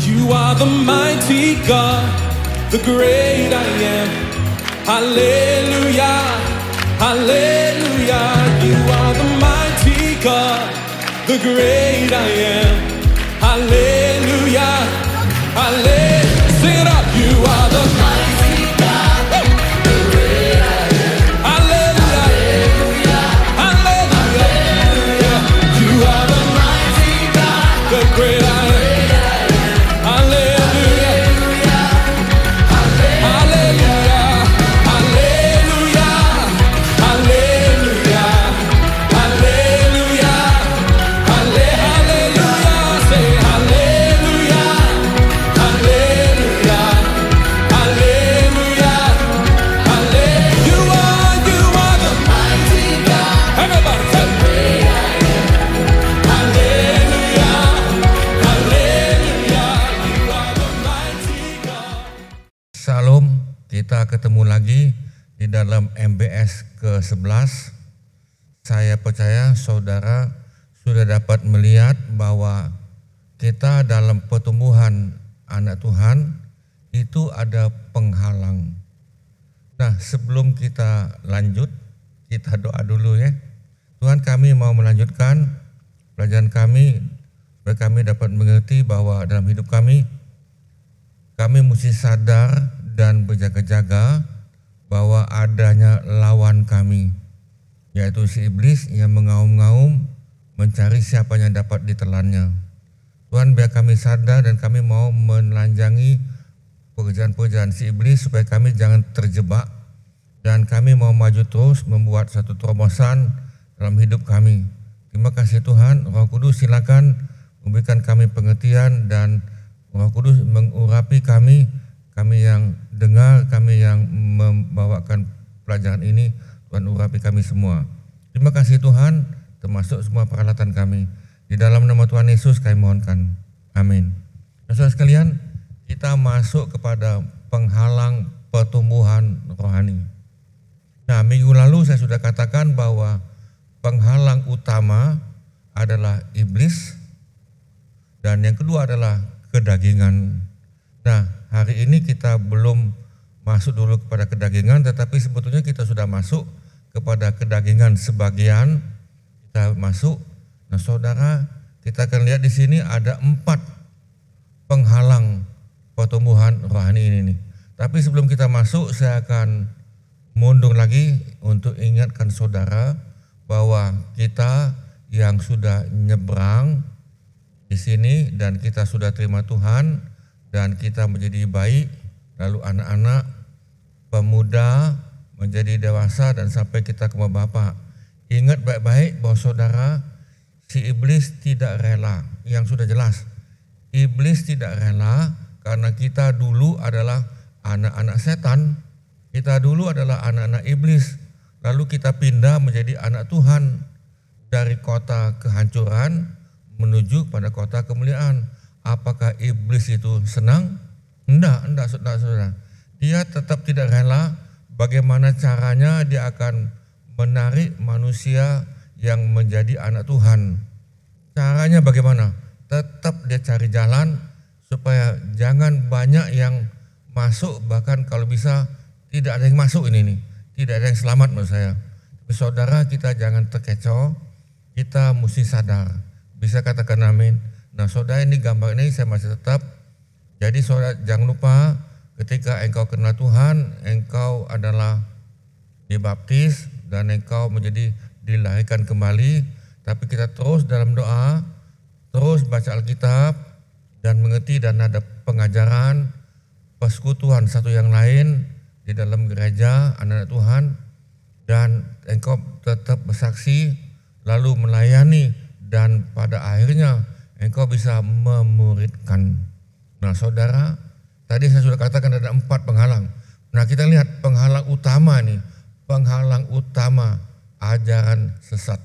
You are the mighty God, the great I am. Hallelujah, hallelujah. You are the mighty God, the great I am. Hallelujah, hallelujah. Sing it up. You are the mighty God, the great I am. Hallelujah, hallelujah. You are the mighty God, the great I am. Salam, kita ketemu lagi di dalam MBS ke-11. Saya percaya saudara sudah dapat melihat bahwa kita dalam pertumbuhan anak Tuhan itu ada penghalang. Nah, sebelum kita lanjut, kita doa dulu ya. Tuhan, kami mau melanjutkan pelajaran kami supaya kami dapat mengerti bahwa dalam hidup kami mesti sadar dan berjaga-jaga bahwa adanya lawan kami, yaitu si iblis yang mengaum-ngaum mencari siapa yang dapat ditelannya. Tuhan, biar kami sadar dan kami mau menelanjangi pekerjaan-pekerjaan si iblis supaya kami jangan terjebak, dan kami mau maju terus membuat satu terobosan dalam hidup kami. Terima kasih Tuhan. Roh Kudus silakan memberikan kami pengertian, dan Roh Kudus mengurapi kami yang dengar, kami yang membawakan pelajaran ini. Tuhan urapi kami semua. Terima kasih Tuhan, termasuk semua peralatan kami. Di dalam nama Tuhan Yesus kami mohonkan. Amin. Saudara sekalian, kita masuk kepada penghalang pertumbuhan rohani. Nah, minggu lalu saya sudah katakan bahwa penghalang utama adalah iblis, dan yang kedua adalah kedagingan. Nah, hari ini kita belum masuk dulu kepada kedagingan, tetapi sebetulnya kita sudah masuk kepada kedagingan sebagian. Kita masuk. Nah, saudara, kita akan lihat di sini ada 4 penghalang pertumbuhan rohani ini nih. Tapi sebelum kita masuk, saya akan mundur lagi untuk ingatkan saudara bahwa kita yang sudah nyebrang di sini dan kita sudah terima Tuhan dan kita menjadi baik, lalu anak-anak, pemuda menjadi dewasa dan sampai kita ke Bapa. Ingat baik-baik bahwa saudara, si iblis tidak rela, yang sudah jelas. Iblis tidak rela karena kita dulu adalah anak-anak setan. Kita dulu adalah anak-anak iblis. Lalu kita pindah menjadi anak Tuhan. Dari kota kehancuran menuju pada kota kemuliaan. Apakah iblis itu senang? Enggak saudara. Dia tetap tidak rela. Bagaimana caranya dia akan menarik manusia yang menjadi anak Tuhan. Caranya bagaimana? Tetap dia cari jalan supaya jangan banyak yang masuk, bahkan kalau bisa tidak ada yang masuk ini nih. Tidak ada yang selamat menurut saya. Tapi saudara, kita jangan terkecoh, kita mesti sadar. Bisa katakan amin. Nah saudara, ini gambar ini saya masih tetap. Jadi saudara jangan lupa ketika engkau kenal Tuhan, engkau adalah dibaptis dan engkau menjadi dilahirkan kembali. Tapi kita terus dalam doa, terus baca Alkitab dan mengerti dan ada pengajaran, persekutuan satu yang lain di dalam gereja anak-anak Tuhan, dan engkau tetap bersaksi lalu melayani dan pada akhirnya engkau bisa memuridkan. Nah saudara, tadi saya sudah katakan ada 4 penghalang. Nah kita lihat penghalang utama nih, penghalang utama ajaran sesat.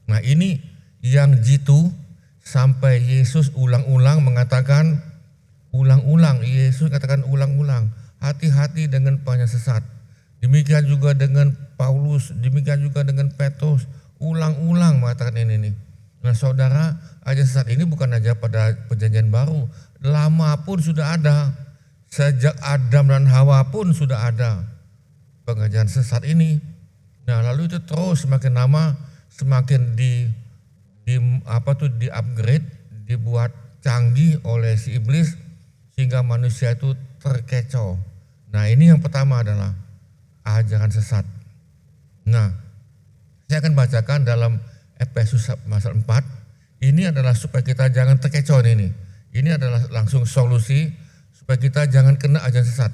Nah ini yang jitu sampai Yesus ulang-ulang mengatakan, Yesus katakan ulang-ulang, hati-hati dengan pengajar sesat. Demikian juga dengan Paulus, demikian juga dengan Petrus, ulang-ulang mengatakan ini nih. Nah saudara, ajaran sesat ini bukan aja pada perjanjian baru, lama pun sudah ada. Sejak Adam dan Hawa pun sudah ada pengajaran sesat ini. Nah lalu itu terus semakin lama semakin di upgrade, dibuat canggih oleh si iblis sehingga manusia itu terkecoh. Nah ini yang pertama adalah ajaran sesat. Nah saya akan bacakan dalam Efesus pasal 4. Ini adalah supaya kita jangan terkecoh ini. Ini adalah langsung solusi supaya kita jangan kena ajaran sesat.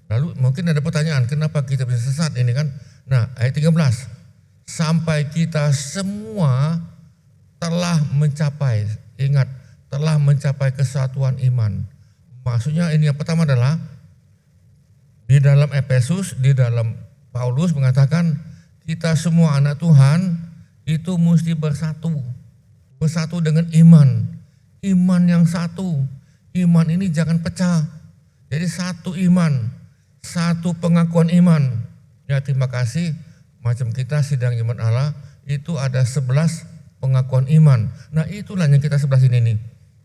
Lalu mungkin ada pertanyaan, kenapa kita bisa sesat ini kan? Nah ayat 13, sampai kita semua telah mencapai, ingat, telah mencapai kesatuan iman. Maksudnya ini yang pertama adalah di dalam Efesus, di dalam Paulus mengatakan kita semua anak Tuhan itu mesti bersatu dengan iman yang satu. Iman ini jangan pecah. Jadi satu iman, satu pengakuan iman. Ya terima kasih, macam kita sidang iman Allah itu ada 11 pengakuan iman. Nah itulah yang kita 11 ini nih.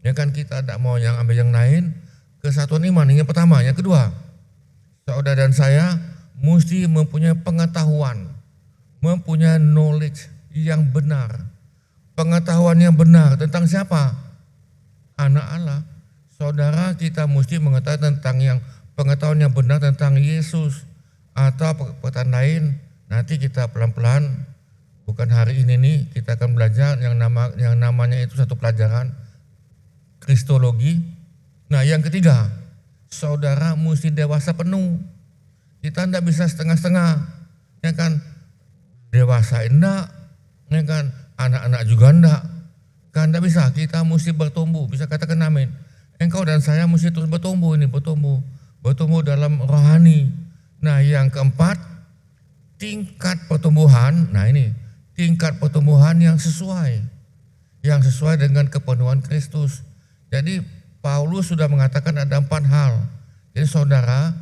Ya kan kita tidak mau yang ambil yang lain, kesatuan iman ini yang pertama. Yang kedua, saudara dan saya mesti mempunyai pengetahuan, mempunyai knowledge yang benar. Pengetahuan yang benar tentang siapa? Anak Allah. Saudara, kita mesti mengetahui tentang pengetahuan yang benar tentang Yesus. Atau perkataan lain, nanti kita pelan-pelan, bukan hari ini nih, kita akan belajar yang namanya itu satu pelajaran Kristologi. Nah yang ketiga, saudara mesti dewasa penuh. Kita tidak bisa setengah-setengah, ya kan? Dewasa enggak, ya kan? Anak-anak juga enggak. Kan tidak bisa, kita mesti bertumbuh. Bisa katakan amin. Engkau dan saya mesti terus bertumbuh dalam rohani. Nah yang keempat, tingkat pertumbuhan. Nah ini tingkat pertumbuhan yang sesuai dengan kepenuhan Kristus. Jadi Paulus sudah mengatakan ada 4 hal. Jadi saudara,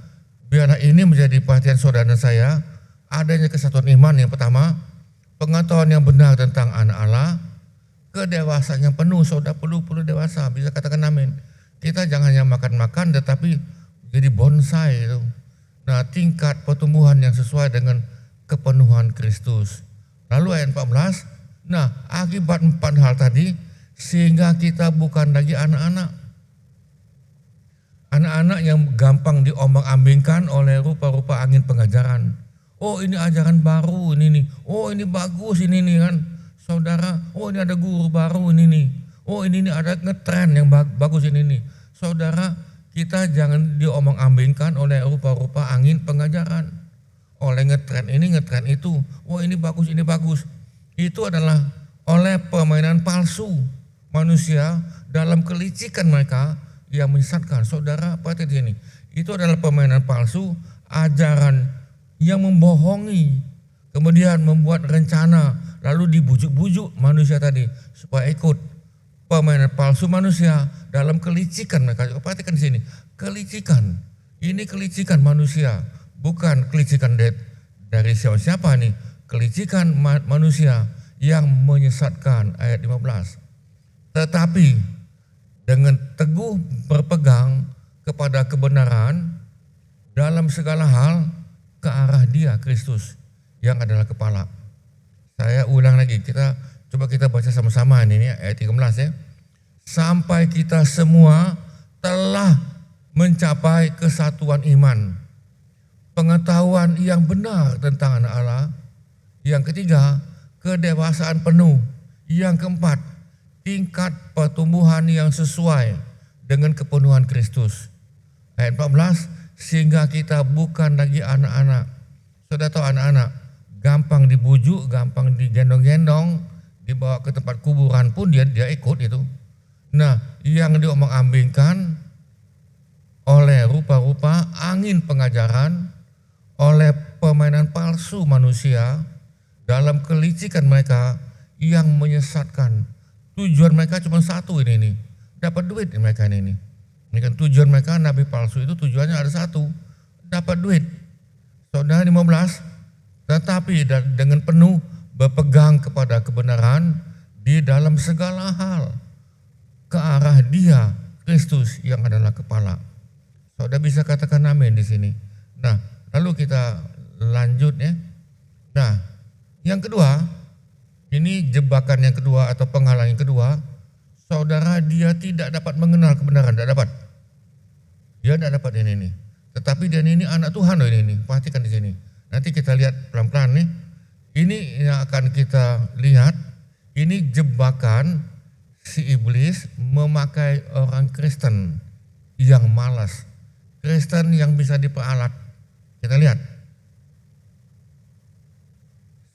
biarlah ini menjadi perhatian saudara dan saya, adanya kesatuan iman yang pertama, pengetahuan yang benar tentang anak Allah, kedewasaan yang penuh. Saudara perlu dewasa, bisa katakan amin. Kita jangan hanya makan-makan tetapi jadi bonsai itu. Nah tingkat pertumbuhan yang sesuai dengan kepenuhan Kristus. Lalu ayat 14, nah akibat 4 hal tadi sehingga kita bukan lagi anak-anak. Anak-anak yang gampang diombang-ambingkan oleh rupa-rupa angin pengajaran. Oh ini ajaran baru ini nih, oh ini bagus ini nih kan saudara, oh ini ada guru baru ini nih, oh ini nih ada ngetren yang bagus ini nih. Saudara, kita jangan diomong-ambingkan oleh rupa-rupa angin pengajaran, oleh ngetren ini ngetren itu, oh ini bagus ini bagus. Itu adalah oleh permainan palsu manusia dalam kelicikan mereka yang menyesatkan. Saudara, perhatikan ini, itu adalah permainan palsu, ajaran yang membohongi, kemudian membuat rencana, lalu dibujuk-bujuk manusia tadi supaya ikut. Permainan palsu manusia dalam kelicikan mereka. Perhatikan di sini, kelicikan. Ini kelicikan manusia, bukan kelicikan dari siapa-siapa nih. Kelicikan manusia yang menyesatkan, ayat 15. Tetapi dengan teguh berpegang kepada kebenaran dalam segala hal ke arah Dia, Kristus, yang adalah kepala. Saya ulang lagi, coba kita baca sama-sama ini ayat 13 ya. Sampai kita semua telah mencapai kesatuan iman, pengetahuan yang benar tentang anak Allah. Yang ketiga, kedewasaan penuh. Yang keempat, tingkat pertumbuhan yang sesuai dengan kepenuhan Kristus. Ayat 14, sehingga kita bukan lagi anak-anak. Sudah tahu anak-anak, gampang dibujuk, gampang digendong-gendong, dibawa ke tempat kuburan pun dia ikut itu. Nah, yang diomong-ambingkan oleh rupa-rupa angin pengajaran, oleh permainan palsu manusia dalam kelicikan mereka yang menyesatkan. Tujuan mereka cuma satu ini nih, dapat duit mereka ini. Ini kan tujuan mereka, nabi palsu itu tujuannya ada satu, dapat duit. Saudara 15, tetapi dengan penuh berpegang kepada kebenaran di dalam segala hal ke arah Dia, Kristus yang adalah kepala. Saudara bisa katakan amin di sini. Nah, lalu kita lanjut ya. Nah, yang kedua, ini jebakan yang kedua atau penghalang yang kedua, saudara, dia tidak dapat mengenal kebenaran, tidak dapat. Dia tidak dapat ini. Tetapi dia ini anak Tuhan loh ini. Perhatikan di sini. Nanti kita lihat pelan-pelan nih. Ini yang akan kita lihat. Ini jebakan si iblis memakai orang Kristen yang malas. Kristen yang bisa diperalat. Kita lihat.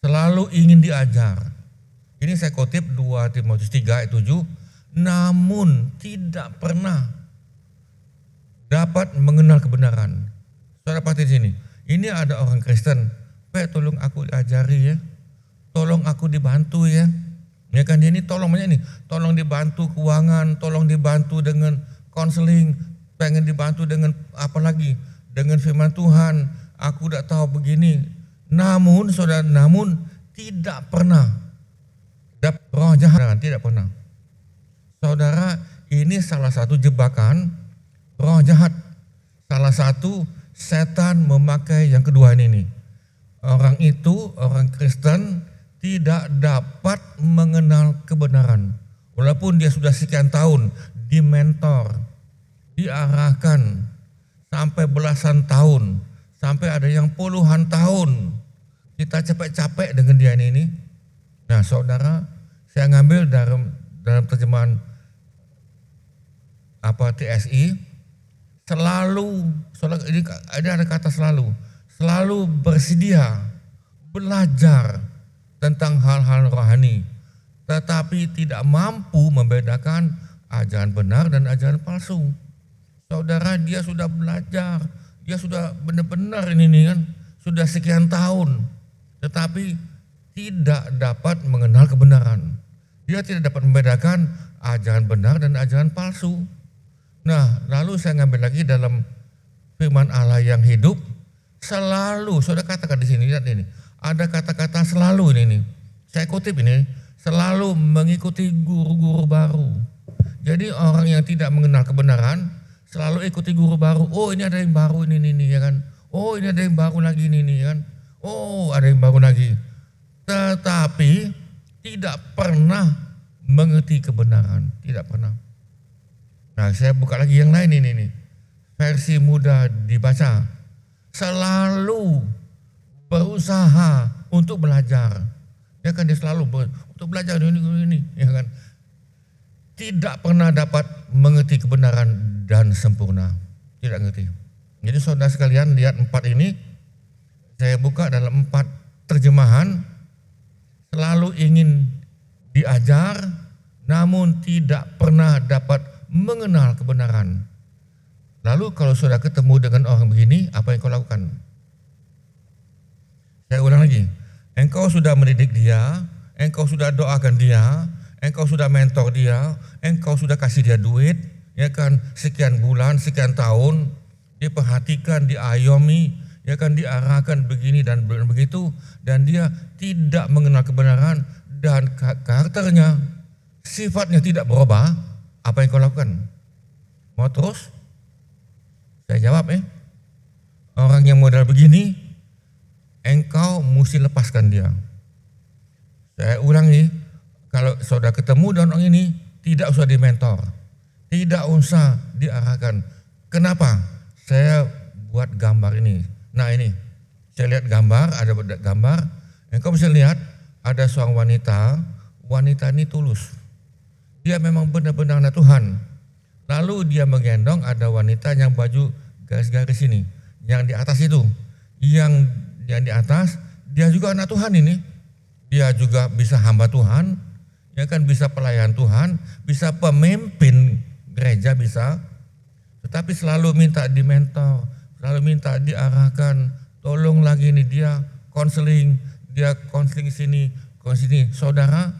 Selalu ingin diajar. Ini saya kutip 2 Timotius 3 ayat 7. Namun tidak pernah dapat mengenal kebenaran. Saudara perhati di sini. Ini ada orang Kristen. Tolong aku diajari ya. Tolong aku dibantu ya. Ya kan, dia ini tolong banyak nih. Tolong dibantu keuangan, tolong dibantu dengan konseling, pengen dibantu dengan apa lagi? Dengan firman Tuhan. Aku tidak tahu begini. Namun saudara, tidak pernah roh jahat, tidak pernah. Saudara, ini salah satu jebakan roh jahat. Salah satu setan memakai yang kedua ini. Orang itu, orang Kristen tidak dapat mengenal kebenaran. Walaupun dia sudah sekian tahun dimentor, diarahkan sampai belasan tahun, sampai ada yang puluhan tahun. Kita capek-capek dengan dia ini. Nah, saudara, saya ngambil dalam terjemahan TSI, selalu, ini ada kata selalu bersedia belajar tentang hal-hal rohani, tetapi tidak mampu membedakan ajaran benar dan ajaran palsu. Saudara, dia sudah belajar, dia sudah benar-benar ini kan, sudah sekian tahun, tetapi tidak dapat mengenal kebenaran. Dia tidak dapat membedakan ajaran benar dan ajaran palsu. Nah, lalu saya ngambil lagi dalam firman Allah yang hidup, selalu, saudara katakan di sini, lihat ini, ada kata-kata selalu ini. Saya kutip ini, selalu mengikuti guru-guru baru. Jadi orang yang tidak mengenal kebenaran selalu ikuti guru baru. Oh, ini ada yang baru ini ya kan. Oh, ini ada yang baru lagi ini ya kan. Oh, ada yang baru lagi. Tetapi tidak pernah mengerti kebenaran, tidak pernah. Nah, saya buka lagi yang lain ini. Versi mudah dibaca. Selalu berusaha untuk belajar. Ya kan, dia selalu untuk belajar ini ya kan. Tidak pernah dapat mengerti kebenaran dan sempurna. Tidak ngerti. Jadi saudara sekalian, lihat 4 ini. Saya buka dalam 4 terjemahan. Selalu ingin diajar, namun tidak pernah dapat mengenal kebenaran. Lalu kalau sudah ketemu dengan orang begini, apa yang kau lakukan? Saya ulang lagi, engkau sudah mendidik dia, engkau sudah doakan dia, engkau sudah mentor dia, engkau sudah kasih dia duit, ya kan, sekian bulan, sekian tahun, diperhatikan, diayomi, ya kan, diarahkan begini dan begitu, dan dia tidak mengenal kebenaran dan karakternya, sifatnya tidak berubah. Apa yang kau lakukan? Mau terus? Saya jawab orang yang modal begini, engkau mesti lepaskan dia. Saya ulangi, kalau saudara ketemu dengan orang ini, tidak usah dimentor, tidak usah diarahkan. Kenapa? Saya buat gambar ini. Nah ini, saya lihat gambar, ada gambar, engkau bisa lihat ada seorang wanita ini tulus. Dia memang benar-benar anak Tuhan. Lalu dia menggendong ada wanita yang baju garis-garis ini, yang di atas itu, yang di atas, dia juga anak Tuhan ini. Dia juga bisa hamba Tuhan, ya kan, bisa pelayan Tuhan, bisa pemimpin gereja bisa, tetapi selalu minta dimentor, selalu minta diarahkan, tolong lagi ini dia konseling sini. Saudara,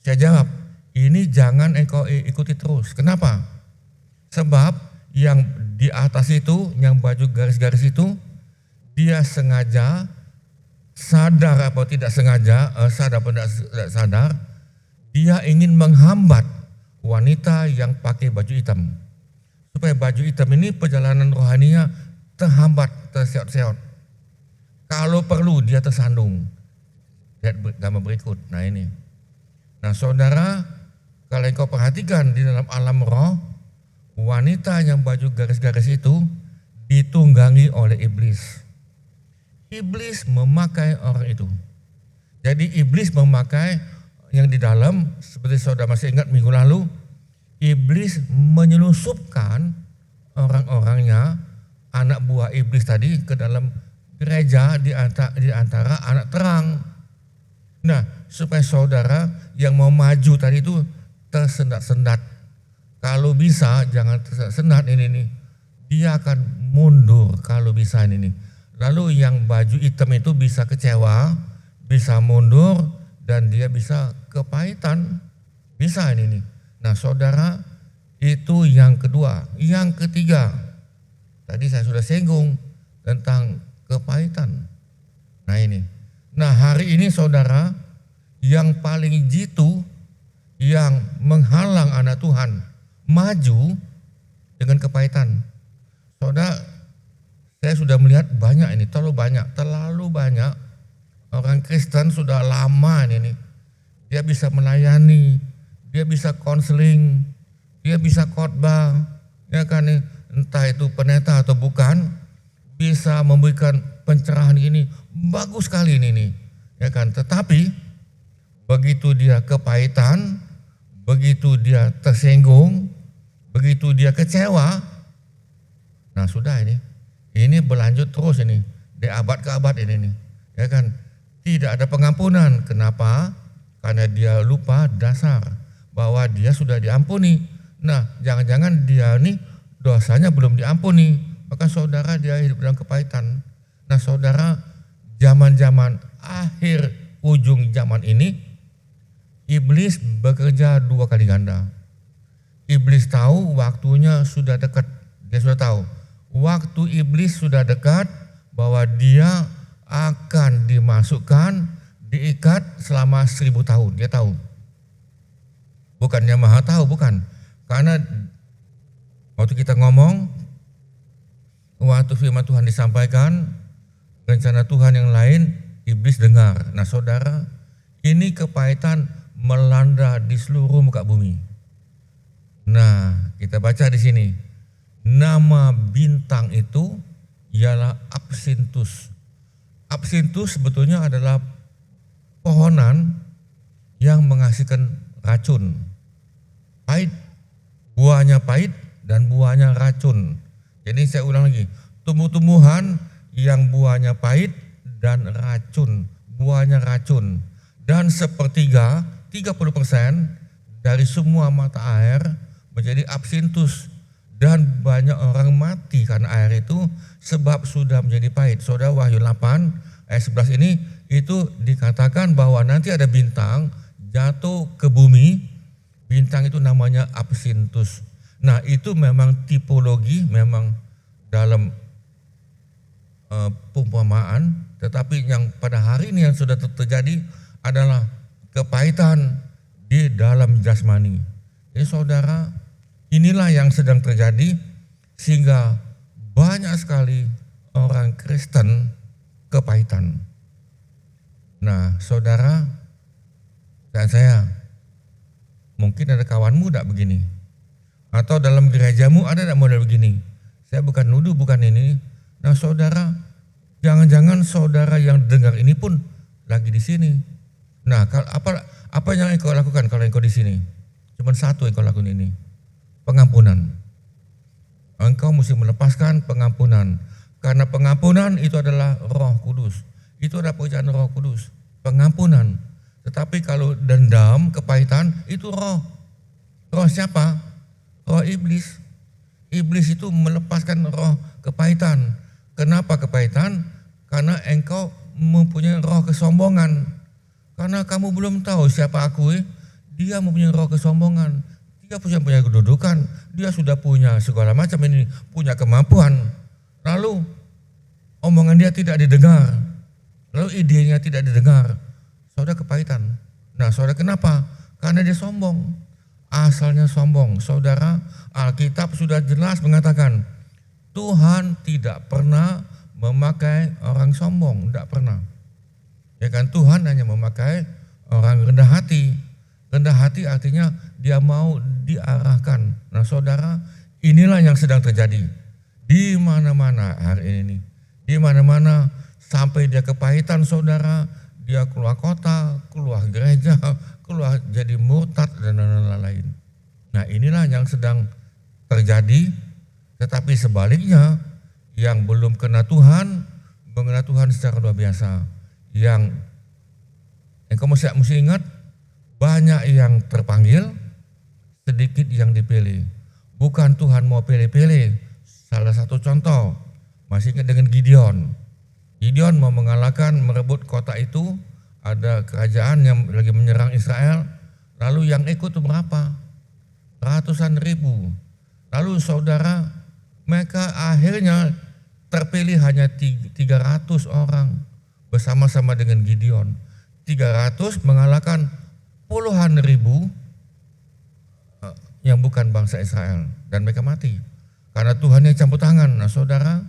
saya jawab, ini jangan engkau ikuti terus. Kenapa? Sebab yang di atas itu, yang baju garis-garis itu, dia sengaja, sadar atau tidak sengaja, sadar atau tidak sadar, dia ingin menghambat wanita yang pakai baju hitam. Supaya baju hitam ini perjalanan rohaninya terhambat, terseot-seot. Kalau perlu dia tersandung. Lihat gambar berikut. Nah ini. Nah saudara, kalau engkau perhatikan di dalam alam roh, wanita yang baju garis-garis itu ditunggangi oleh iblis. Iblis memakai orang itu. Jadi iblis memakai yang di dalam, seperti saudara masih ingat minggu lalu, iblis menyelusupkan orang-orangnya, anak buah iblis tadi ke dalam gereja di antara anak terang. Nah, supaya saudara yang mau maju tadi itu tersendat-sendat. Kalau bisa jangan tersendat ini nih. Dia akan mundur kalau bisa ini nih. Lalu yang baju hitam itu bisa kecewa, bisa mundur, dan dia bisa kepahitan. Bisa ini nih. Nah saudara, itu yang kedua. Yang ketiga, tadi saya sudah singgung tentang kepahitan. Nah ini. Nah hari ini saudara, yang paling jitu, yang menghalang anak Tuhan maju dengan kepahitan. Saudara, saya sudah melihat banyak ini, terlalu banyak orang Kristen sudah lama ini. Dia bisa melayani, dia bisa konseling, dia bisa khotbah, ya kan, entah itu pendeta atau bukan, bisa memberikan pencerahan ini, bagus sekali ini, ya kan. Tetapi begitu dia kepahitan, begitu dia tersinggung, begitu dia kecewa, nah sudah ini berlanjut terus ini, dari abad ke abad ini, ya kan. Tidak ada pengampunan. Kenapa? Karena dia lupa dasar bahwa dia sudah diampuni. Nah, jangan-jangan dia nih dosanya belum diampuni, maka saudara dia hidup dalam kepahitan. Nah, saudara, zaman-zaman akhir ujung zaman ini, iblis bekerja 2 kali ganda. Iblis tahu waktunya sudah dekat. Dia sudah tahu waktu iblis sudah dekat, bahwa dia akan dimasukkan, diikat selama 1000 tahun. Dia tahu. Bukannya Maha tahu, bukan. Karena waktu kita ngomong, waktu firman Tuhan disampaikan, rencana Tuhan yang lain, iblis dengar. Nah saudara, ini kepahitan melanda di seluruh muka bumi. Nah, kita baca di sini. Nama bintang itu ialah Absinthus. Absinthus sebetulnya adalah pohonan yang menghasilkan racun. Pahit, buahnya pahit dan buahnya racun. Jadi saya ulang lagi, tumbuh-tumbuhan yang buahnya pahit dan racun, buahnya racun. Dan sepertiga, 30% dari semua mata air menjadi absinthus. Dan banyak orang mati karena air itu sebab sudah menjadi pahit. Saudara, Wahyu 8 ayat 11 ini itu dikatakan bahwa nanti ada bintang jatuh ke bumi. Bintang itu namanya absinthus. Nah itu memang tipologi, memang dalam perumpamaan. Tetapi yang pada hari ini yang sudah terjadi adalah kepahitan di dalam jasmani. Jadi saudara, inilah yang sedang terjadi sehingga banyak sekali orang Kristen kepahitan. Nah saudara dan saya, mungkin ada kawanmu tidak begini, atau dalam gerejamu ada tidak model begini. Saya bukan nuduh, bukan ini. Nah saudara, jangan-jangan saudara yang dengar ini pun lagi di sini. Nah apa yang engkau lakukan kalau engkau di sini? Cuma satu engkau lakukan ini, pengampunan. Engkau mesti melepaskan pengampunan. Karena pengampunan itu adalah Roh Kudus. Itu adalah pekerjaan Roh Kudus. Pengampunan. Tetapi kalau dendam, kepahitan, itu roh. Roh siapa? Roh iblis. Iblis itu melepaskan roh kepahitan. Kenapa kepahitan? Karena engkau mempunyai roh kesombongan. Karena kamu belum tahu siapa aku, dia mempunyai roh kesombongan. Dia punya kedudukan, dia sudah punya segala macam ini, punya kemampuan. Lalu omongan dia tidak didengar, lalu idenya tidak didengar. Saudara kepahitan. Nah saudara kenapa? Karena dia sombong. Asalnya sombong. Saudara, Alkitab sudah jelas mengatakan Tuhan tidak pernah memakai orang sombong, tidak pernah. Ya kan, Tuhan hanya memakai orang rendah hati. Rendah hati artinya dia mau diarahkan. Nah saudara, inilah yang sedang terjadi di mana-mana hari ini. Di mana-mana sampai dia kepahitan saudara, dia keluar kota, keluar gereja, keluar jadi murtad dan lain-lain. Nah inilah yang sedang terjadi, tetapi sebaliknya yang belum kena Tuhan, mengenal Tuhan secara luar biasa. Yang kamu mesti ingat, banyak yang terpanggil, sedikit yang dipilih. Bukan Tuhan mau pilih-pilih. Salah satu contoh, masih ingat dengan Gideon. Gideon mau mengalahkan, merebut kota itu, ada kerajaan yang lagi menyerang Israel, lalu yang ikut itu berapa? Ratusan ribu. Lalu saudara, mereka akhirnya terpilih hanya 300 orang bersama-sama dengan Gideon. 300 mengalahkan puluhan ribu yang bukan bangsa Israel, dan mereka mati karena Tuhan yang campur tangan. Nah saudara,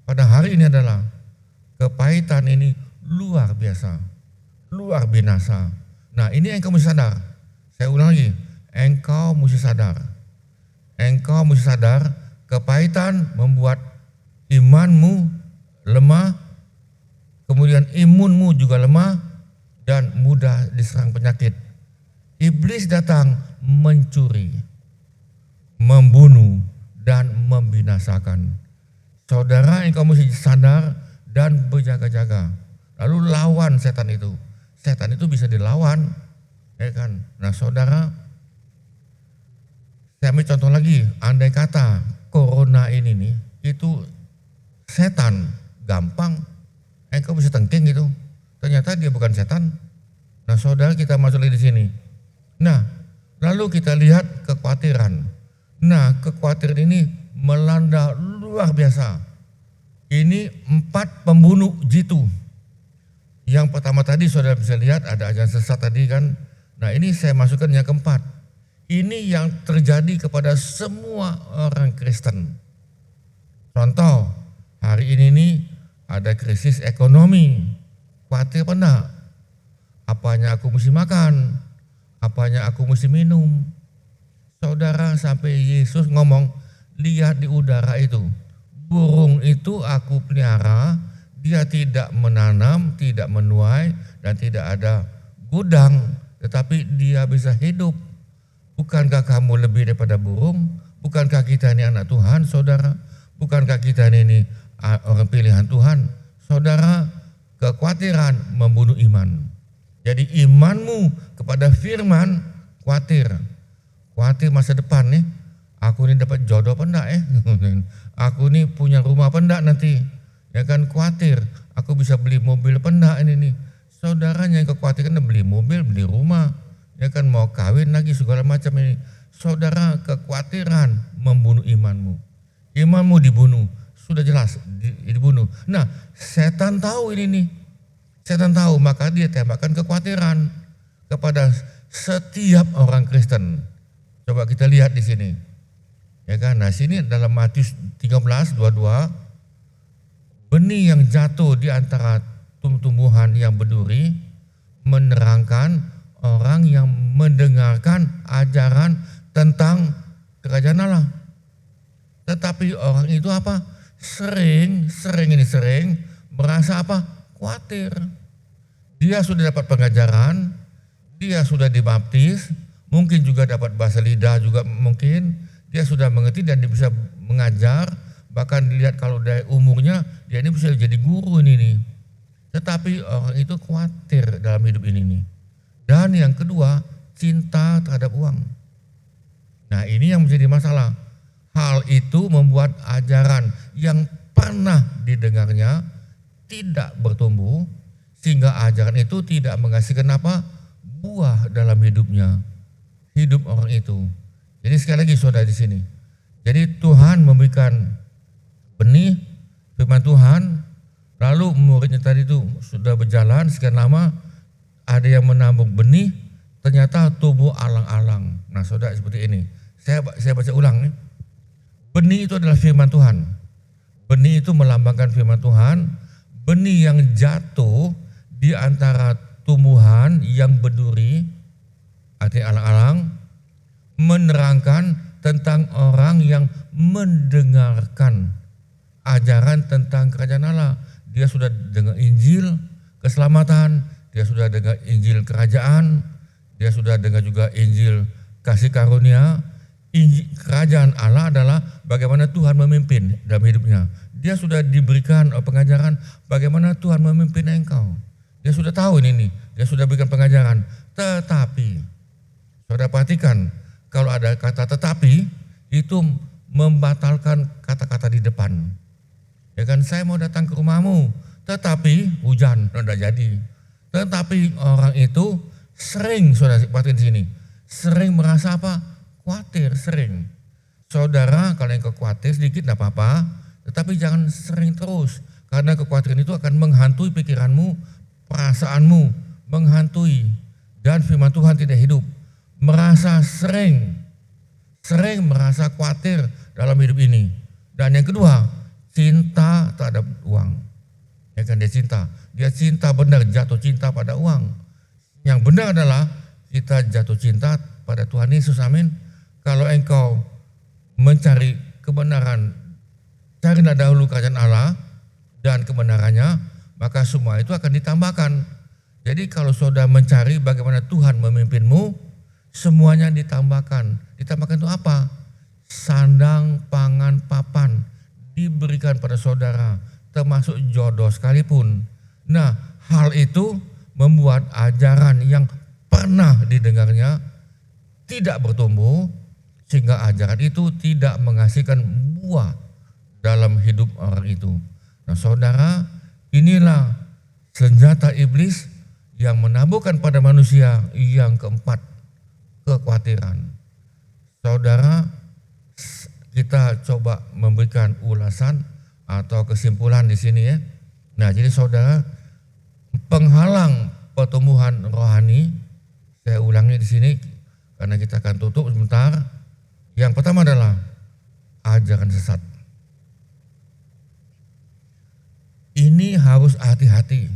pada hari ini adalah kepahitan ini luar biasa, luar binasa. Nah ini engkau mesti sadar. Saya ulang lagi, engkau mesti sadar. Engkau mesti sadar kepahitan membuat imanmu lemah, kemudian imunmu juga lemah dan mudah diserang penyakit. Iblis datang mencuri, membunuh dan membinasakan. Saudara, engkau mesti sadar dan berjaga-jaga. Lalu lawan setan itu. Setan itu bisa dilawan, ya kan? Nah, saudara, saya ambil contoh lagi. Andai kata corona ini nih, itu setan, gampang engkau bisa tengking gitu. Ternyata dia bukan setan. Nah, saudara, kita masuk lagi di sini. Nah, lalu kita lihat kekhawatiran. Nah, kekhawatiran ini melanda luar biasa. Ini 4 pembunuh jitu. Yang pertama tadi saudara bisa lihat ada ajaran sesat tadi kan. Nah, ini saya masukkan yang keempat. Ini yang terjadi kepada semua orang Kristen. Contoh, hari ini nih ada krisis ekonomi. Khawatir apa enggak? Apanya aku mesti makan? Apanya aku mesti minum? Saudara, sampai Yesus ngomong, lihat di udara itu. Burung itu aku pelihara, dia tidak menanam, tidak menuai, dan tidak ada gudang, tetapi dia bisa hidup. Bukankah kamu lebih daripada burung? Bukankah kita ini anak Tuhan, saudara? Bukankah kita ini orang pilihan Tuhan? Saudara, kekhawatiran membunuh iman. Jadi imanmu kepada firman khawatir. Khawatir masa depan nih. Aku ini dapat jodoh apa enggak ya? Aku ini punya rumah apa enggak nanti? Ya kan, khawatir. Aku bisa beli mobil apa enggak ini nih? Saudaranya yang kekhawatiran beli mobil, beli rumah. Ya kan, mau kawin lagi segala macam ini. Saudara, kekhawatiran membunuh imanmu. Imanmu dibunuh. Sudah jelas dibunuh. Nah, setan tahu ini nih. Setan tahu, maka dia tembakkan kekhawatiran kepada setiap orang Kristen. Coba kita lihat di sini. Ya kan? Nah, sini dalam Matius 13:22, benih yang jatuh di antara tumbuhan yang berduri menerangkan orang yang mendengarkan ajaran tentang kerajaan Allah. Tetapi orang itu apa? Sering merasa apa? Khawatir. Dia sudah dapat pengajaran, dia sudah dibaptis, mungkin juga dapat bahasa lidah juga mungkin, dia sudah mengerti dan dia bisa mengajar, bahkan dilihat kalau dari umurnya dia ini bisa jadi guru ini nih. Tetapi orang itu khawatir dalam hidup ini nih. Dan yang kedua, cinta terhadap uang. Nah, ini yang menjadi masalah. Hal itu membuat ajaran yang pernah didengarnya tidak bertumbuh, sehingga ajaran itu tidak menghasilkan apa? Buah dalam hidupnya, hidup orang itu. Jadi sekali lagi saudara di sini. Jadi Tuhan memberikan benih firman Tuhan, lalu muridnya tadi itu sudah berjalan sekian lama, ada yang menabur benih, ternyata tumbuh alang-alang. Nah saudara, seperti ini. Saya baca ulang nih. Benih itu adalah firman Tuhan. Benih itu melambangkan firman Tuhan. Benih yang jatuh di antara tumbuhan yang berduri, artinya alang-alang, menerangkan tentang orang yang mendengarkan ajaran tentang kerajaan Allah. Dia sudah dengar Injil keselamatan, dia sudah dengar Injil kerajaan, dia sudah dengar juga Injil kasih karunia. Injil kerajaan Allah adalah bagaimana Tuhan memimpin dalam hidupnya. Dia sudah diberikan pengajaran bagaimana Tuhan memimpin engkau. Dia sudah tahu ini, dia sudah berikan pengajaran. Tetapi, saudara perhatikan, kalau ada kata tetapi, itu membatalkan kata-kata di depan. Ya kan, saya mau datang ke rumahmu, tetapi hujan, tidak jadi. Tetapi orang itu sering, saudara perhatikan di sini, sering merasa apa? Khawatir, sering. Saudara, kalau yang khawatir sedikit tidak apa-apa, tetapi jangan sering terus. Karena kekhawatiran itu akan menghantui pikiranmu, perasaanmu, menghantui. Dan firman Tuhan tidak hidup. Merasa sering merasa khawatir dalam hidup ini. Dan yang kedua, cinta terhadap uang. Ya kan, dia cinta benar, jatuh cinta pada uang. Yang benar adalah kita jatuh cinta pada Tuhan Yesus, amin. Kalau engkau mencari kebenaran, carilah dahulu kerajaan Allah dan kebenarannya, maka semua itu akan ditambahkan. Jadi kalau saudara mencari bagaimana Tuhan memimpinmu, semuanya ditambahkan. Ditambahkan itu apa? Sandang, pangan, papan diberikan pada saudara, termasuk jodoh sekalipun. Nah, hal itu membuat ajaran yang pernah didengarnya tidak bertumbuh, sehingga ajaran itu tidak menghasilkan buah dalam hidup orang itu. Nah saudara, inilah senjata iblis yang menabuhkan pada manusia yang keempat, kekhawatiran. Saudara, kita coba memberikan ulasan atau kesimpulan di sini ya. Nah jadi saudara, penghalang pertumbuhan rohani, saya ulangi di sini karena kita akan tutup sebentar. Yang pertama adalah ajaran sesat. Ini harus hati-hati.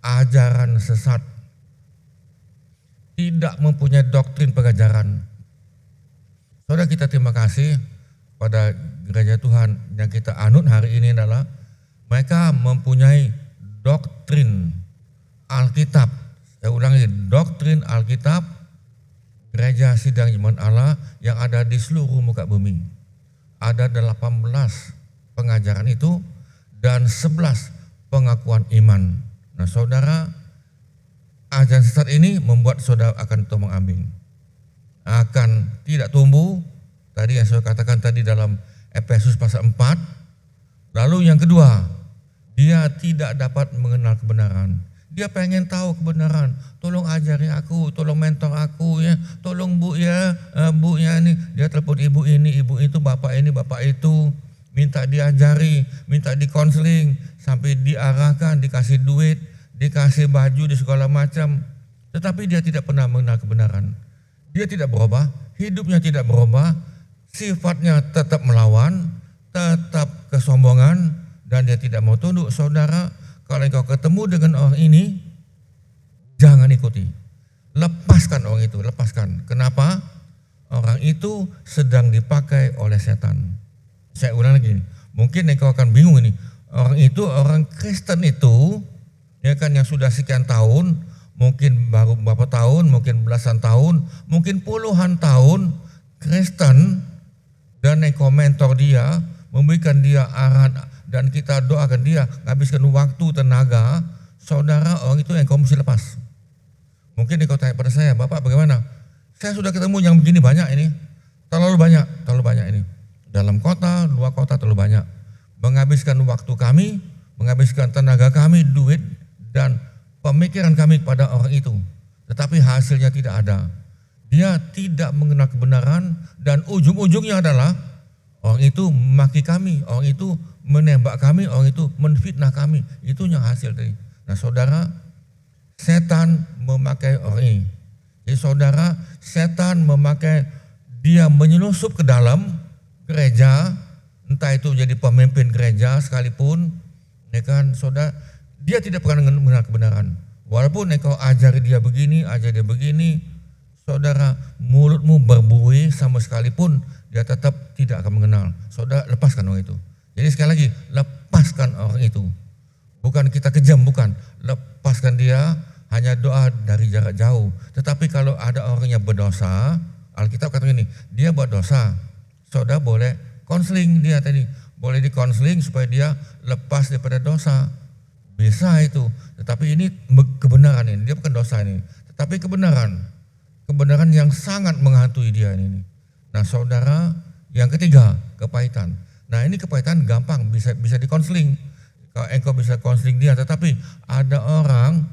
Ajaran sesat tidak mempunyai doktrin pengajaran. Saudara, kita terima kasih pada gereja Tuhan yang kita anut hari ini adalah mereka mempunyai doktrin Alkitab. Saya ulangi, doktrin Alkitab. Gereja Sidang Jemaat Allah yang ada di seluruh muka bumi. Ada 18 pengajaran itu dan 11 pengakuan iman. Nah saudara, ajaran sesat ini membuat saudara akan tumbang-ambing, akan tidak tumbuh. Tadi yang saya katakan tadi dalam Efesus pasal 4. Lalu yang kedua, dia tidak dapat mengenal kebenaran. Dia pengen tahu kebenaran, tolong ajari aku, tolong mentor aku ya, tolong bu ya, bu ya ini, dia telepon ibu ini, ibu itu, bapak ini, bapak itu, minta diajari, minta dikonseling, sampai diarahkan, dikasih duit, dikasih baju di segala macam, tetapi dia tidak pernah mengenal kebenaran. Dia tidak berubah, hidupnya tidak berubah, sifatnya tetap melawan, tetap kesombongan, dan dia tidak mau tunduk. Saudara, kalau engkau ketemu dengan orang ini, jangan ikuti. Lepaskan orang itu, lepaskan. Kenapa? Orang itu sedang dipakai oleh setan. Saya ulang lagi, mungkin engkau akan bingung ini. Orang itu, orang Kristen itu, ya kan, yang sudah sekian tahun, mungkin baru beberapa tahun, mungkin belasan tahun, mungkin puluhan tahun Kristen, dan engkau mentor dia, memberikan dia arahan, dan kita doakan dia, habiskan waktu, tenaga. Saudara, orang itu yang kau mesti lepas. Mungkin engkau tanya pada saya, Bapak bagaimana? Saya sudah ketemu yang begini banyak ini, terlalu banyak ini. Dalam kota, luar kota terlalu banyak. Menghabiskan waktu kami, menghabiskan tenaga kami, duit, dan pemikiran kami pada orang itu. Tetapi hasilnya tidak ada. Dia tidak mengenal kebenaran, dan ujung-ujungnya adalah orang itu memaki kami, orang itu menembak kami, orang itu menfitnah kami. Itu yang hasil tadi. Nah saudara, setan memakai orang ini. Jadi saudara, setan memakai dia menyelusup ke dalam gereja, entah itu jadi pemimpin gereja sekalipun, ya kan, saudara, dia tidak pernah mengenal kebenaran. Walaupun engkau ajari dia begini, ajari dia begini, saudara, mulutmu berbuih sama sekalipun, dia tetap tidak akan mengenal. Saudara, lepaskan orang itu. Jadi sekali lagi, lepaskan orang itu. Bukan kita kejam, bukan. Lepaskan dia, hanya doa dari jarak jauh. Tetapi kalau ada orang yang berdosa, Alkitab kata ini, dia buat dosa, saudara boleh konseling dia tadi. Boleh dikonseling supaya dia lepas daripada dosa. Bisa itu. Tetapi ini kebenaran ini, dia bukan dosa ini. Tetapi kebenaran. Kebenaran yang sangat menghantui dia ini. Nah saudara, yang ketiga, kepahitan. Nah ini kepahitan gampang, bisa dikonseling. Kalau engkau bisa konseling dia, tetapi ada orang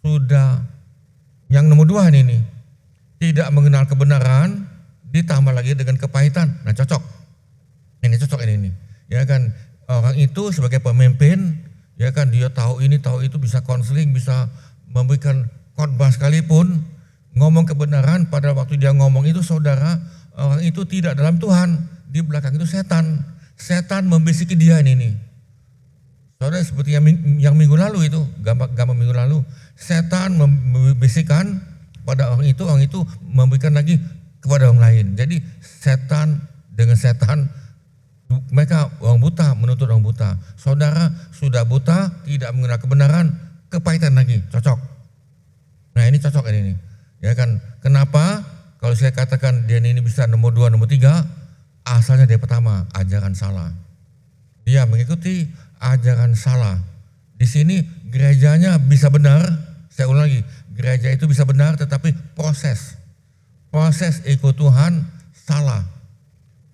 sudah yang nomor dua ini, tidak mengenal kebenaran, ditambah lagi dengan kepahitan. Nah cocok, ini cocok ini. Ya kan, orang itu sebagai pemimpin, ya kan, dia tahu ini tahu itu, bisa konseling, bisa memberikan khotbah sekalipun, ngomong kebenaran. Pada waktu dia ngomong itu, saudara, orang itu tidak dalam Tuhan, di belakang itu setan membisiki dia ini. Saudara, seperti yang minggu lalu itu, gambar minggu lalu, setan membisikkan pada orang itu memberikan lagi kepada orang lain. Jadi setan dengan setan, mereka orang buta menuntut orang buta. Saudara sudah buta, tidak mengenal kebenaran, kepahitan lagi, cocok. Nah ini cocok ini. Ya kan, kenapa? Kalau saya katakan dia ini bisa nomor 2, nomor 3, asalnya dari pertama, ajaran salah. Dia mengikuti ajaran salah. Di sini gerejanya bisa benar, saya ulang lagi, gereja itu bisa benar, tetapi proses ikut Tuhan salah.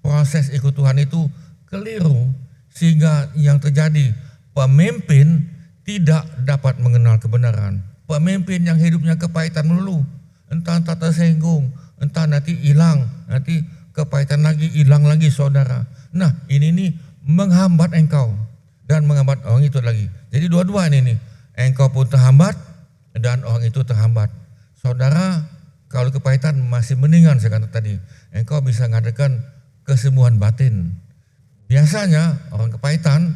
Proses ikut Tuhan itu keliru, sehingga yang terjadi, pemimpin tidak dapat mengenal kebenaran. Pemimpin yang hidupnya kepahitan melulu, entah tersinggung, entah nanti hilang, nanti kepahitan lagi, hilang lagi, saudara. Nah ini nih menghambat engkau dan menghambat orang itu lagi. Jadi dua-dua ini, engkau pun terhambat dan orang itu terhambat. Saudara, kalau kepahitan masih mendingan, saya kata tadi, engkau bisa mengadakan kesembuhan batin. Biasanya orang kepahitan,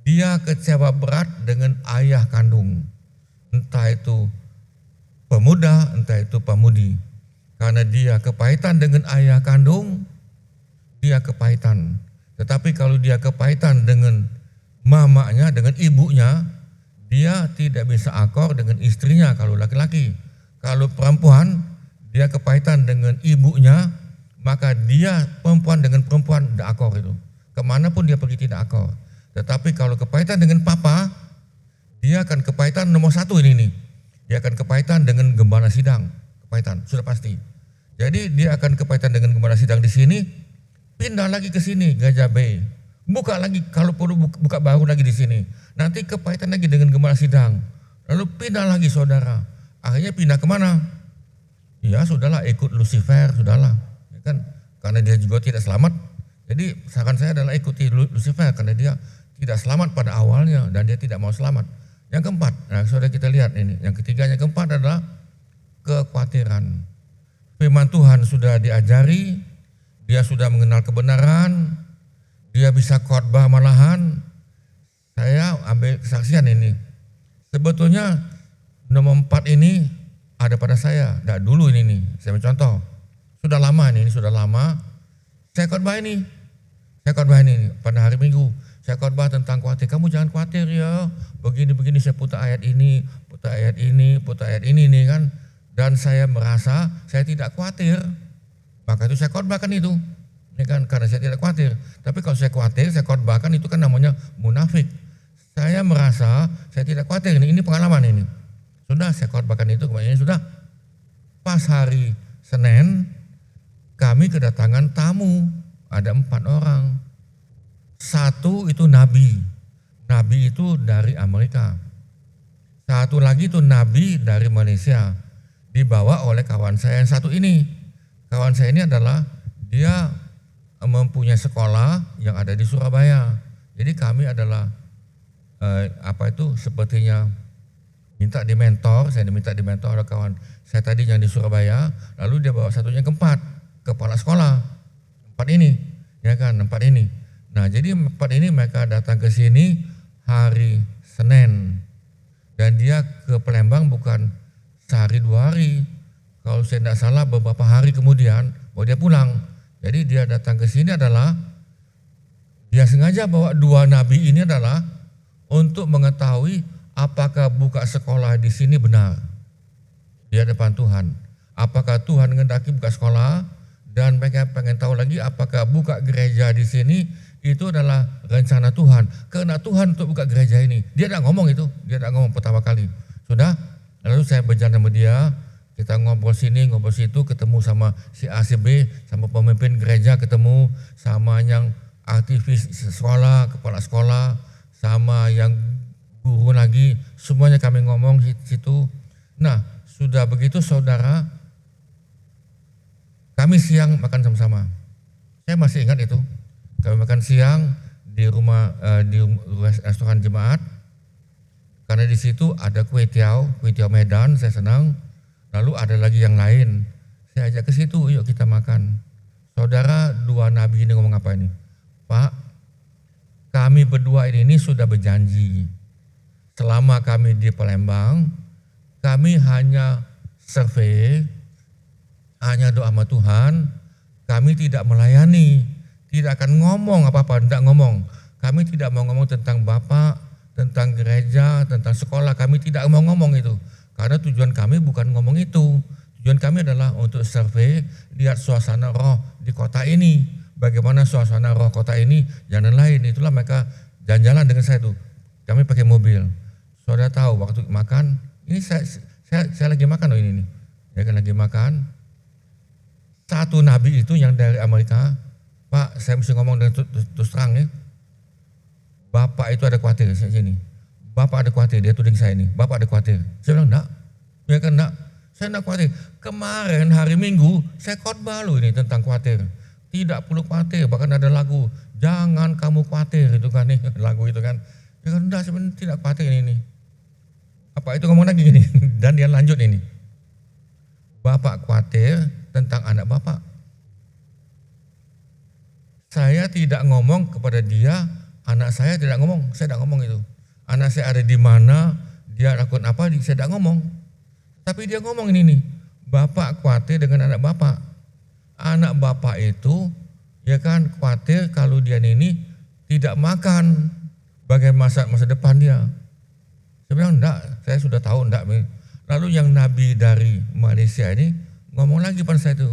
dia kecewa berat dengan ayah kandung, entah itu pemuda, entah itu pemudi. Karena dia kepahitan dengan ayah kandung, dia kepahitan. Tetapi kalau dia kepahitan dengan mamanya, dengan ibunya, dia tidak bisa akor dengan istrinya kalau laki-laki. Kalau perempuan, dia kepahitan dengan ibunya, maka dia perempuan dengan perempuan tidak akor itu. Kemanapun dia pergi tidak akor. Tetapi kalau kepahitan dengan papa, dia akan kepahitan nomor 1 ini. Dia akan kepahitan dengan gembala sidang. Kepahitan, sudah pasti. Jadi dia akan kepahitan dengan gembala sidang di sini, pindah lagi ke sini, Gereja B. Buka lagi, kalau perlu buka baru lagi di sini. Nanti kepahitan lagi dengan gembala sidang. Lalu pindah lagi, saudara. Akhirnya pindah kemana? Ya sudahlah, ikut Lucifer, sudahlah. Ya kan? Karena dia juga tidak selamat. Jadi saran saya adalah ikuti Lucifer, karena dia tidak selamat pada awalnya dan dia tidak mau selamat. Yang keempat, nah saudara kita lihat ini. Yang ketiga, yang keempat adalah kekhawatiran. Firman Tuhan sudah diajari, dia sudah mengenal kebenaran, dia bisa khotbah malahan. Saya ambil kesaksian ini. Sebetulnya nomor 4 ini ada pada saya. Nah, dulu ini nih, saya mencontoh. Sudah lama ini sudah lama. Saya khotbah ini. Saya khotbah ini pada hari Minggu. Saya khotbah tentang khawatir. Kamu jangan khawatir ya. Begini-begini, saya putar ayat ini, putar ayat ini, putar ayat ini nih kan. Dan saya merasa saya tidak khawatir. Maka itu saya khotbahkan itu. Ya kan, karena saya tidak khawatir. Tapi kalau saya khawatir, saya khotbahkan, itu kan namanya munafik. Saya merasa saya tidak khawatir. Ini pengalaman ini. Sudah saya khotbahkan itu, kemudian sudah. Pas hari Senin, kami kedatangan tamu. Ada 4 orang. 1 itu nabi. Nabi itu dari Amerika. 1 lagi itu nabi dari Malaysia. Dibawa oleh kawan saya yang 1 ini. Kawan saya ini adalah dia mempunyai sekolah yang ada di Surabaya. Jadi kami adalah sepertinya Minta dimentor, saya diminta dimentor oleh kawan saya tadi yang di Surabaya, lalu dia bawa satunya ke 4, kepala sekolah, 4 ini, ya kan, 4 ini. Nah jadi 4 ini mereka datang ke sini hari Senin, dan dia ke Palembang bukan sehari 2 hari, kalau saya tidak salah beberapa hari kemudian baru dia pulang. Jadi dia datang ke sini adalah dia sengaja bawa 2 nabi ini adalah untuk mengetahui apakah buka sekolah di sini benar di hadapan Tuhan. Apakah Tuhan menghendaki buka sekolah, dan mereka pengen tahu lagi apakah buka gereja di sini itu adalah rencana Tuhan. Karena Tuhan untuk buka gereja ini. Dia tidak ngomong itu, dia tidak ngomong pertama kali. Sudah, lalu saya berjalan sama dia, kita ngobrol sini, ngobrol situ, ketemu sama si A, si B, sama pemimpin gereja, ketemu sama yang aktivis sekolah, kepala sekolah, sama yang guru lagi, semuanya kami ngomong di situ. Nah, sudah begitu saudara, kami siang makan sama-sama. Saya masih ingat itu. Kami makan siang di rumah di restoran jemaat. Karena di situ ada kue tiaw Medan, saya senang. Lalu ada lagi yang lain. Saya ajak ke situ, yuk kita makan. Saudara, 2 nabi ini ngomong apa ini? Pak, kami berdua ini sudah berjanji. Selama kami di Palembang, kami hanya survei, hanya doa sama Tuhan, kami tidak melayani, tidak akan ngomong apa-apa, tidak ngomong. Kami tidak mau ngomong tentang Bapak, tentang gereja, tentang sekolah, kami tidak mau ngomong itu. Karena tujuan kami bukan ngomong itu. Tujuan kami adalah untuk survei, lihat suasana roh di kota ini. Bagaimana suasana roh kota ini, jangan lain. Itulah mereka jalan-jalan dengan saya tuh. Kami pakai mobil. Saudara tahu waktu makan, ini saya lagi makan loh ini nih. Ya kan lagi makan. Satu nabi itu yang dari Amerika, Pak, saya mesti ngomong dengan terus terang ya. Bapak itu ada khawatir di sini. Bapak ada khawatir, dia tuding saya ini. Bapak ada khawatir. Saya bilang enggak. Ya kan enggak. Saya enggak khawatir. Kemarin hari Minggu saya khotbah loh ini tentang khawatir. Tidak perlu khawatir, bahkan ada lagu, jangan kamu khawatir itu kan nih, lagu itu kan. Ya kan enggak, sebenarnya tidak khawatir ini. Apa itu ngomong lagi gini, dan dia lanjut ini. Bapak khawatir tentang anak Bapak. Saya tidak ngomong kepada dia, anak saya tidak ngomong, saya tidak ngomong itu. Anak saya ada di mana, dia lakukan apa, saya tidak ngomong. Tapi dia ngomong ini nih, Bapak khawatir dengan anak Bapak. Anak Bapak itu, ya kan, khawatir kalau dia ini tidak makan, bagaimana masa depan dia. Saya bilang enggak, saya sudah tahu enggak. Lalu yang nabi dari Malaysia ini ngomong lagi pada saya itu.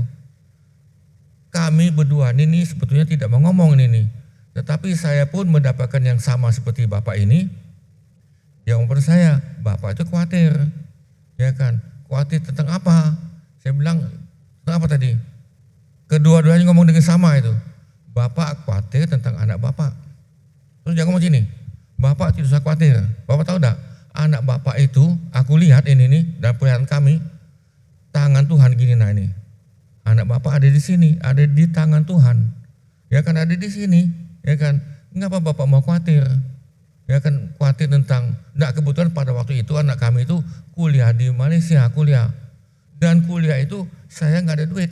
Kami berdua ini sebetulnya tidak mau ngomong ini. Tetapi saya pun mendapatkan yang sama seperti Bapak ini. Dia ngomong pada saya, Bapak itu khawatir. Ya kan, khawatir tentang apa? Saya bilang, tentang apa tadi? Kedua-duanya ngomong dengan sama itu. Bapak khawatir tentang anak Bapak. Terus dia ngomong sini, Bapak tidak usah khawatir. Bapak tahu enggak? Anak Bapak itu, aku lihat ini nih, dan peliharaan kami, tangan Tuhan gini nah ini. Anak Bapak ada di sini, ada di tangan Tuhan. Ya kan, ada di sini, ya kan. Ngapa Bapak mau khawatir? Ya kan, khawatir tentang, enggak, kebetulan pada waktu itu anak kami itu kuliah di Malaysia, kuliah. Dan kuliah itu saya enggak ada duit.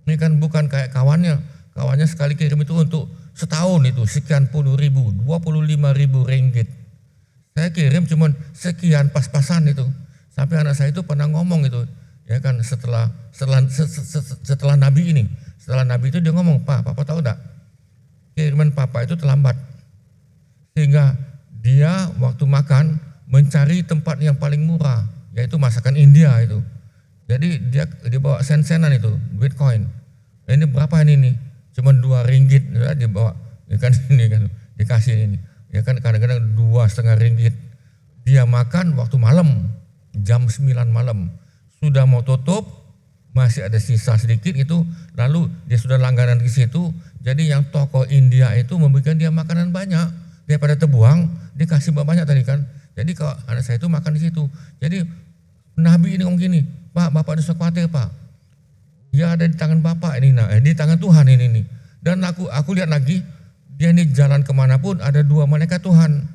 Ini kan bukan kayak kawannya sekali kirim itu untuk setahun itu sekian puluh ribu, 25.000 ringgit. Saya kirim cuman sekian pas-pasan itu. Sampai anak saya itu pernah ngomong itu, ya kan, setelah nabi ini, setelah nabi itu dia ngomong, Papa tahu enggak? Kiriman Papa itu terlambat. Sehingga dia waktu makan mencari tempat yang paling murah, yaitu masakan India itu. Jadi dia bawa sen-senan itu, duit koin. Ini berapa ini nih? Cuman 2 ringgit ya, dia bawa, ya kan, ini kan dikasih ini. Ya kan, kadang-kadang 2,5 ringgit. Dia makan waktu malam, jam 9 malam. Sudah mau tutup, masih ada sisa sedikit itu, lalu dia sudah langganan di situ. Jadi yang toko India itu memberikan dia makanan banyak, daripada terbuang, dikasih banyak tadi kan. Jadi kalau anak saya itu makan di situ. Jadi Nabi ini ngomong gini, Pak, Bapak ada khawatir Pak. Dia ada di tangan Bapak ini, di tangan Tuhan ini nih. Dan aku lihat lagi, dia ini jalan kemanapun ada 2 malaikat Tuhan.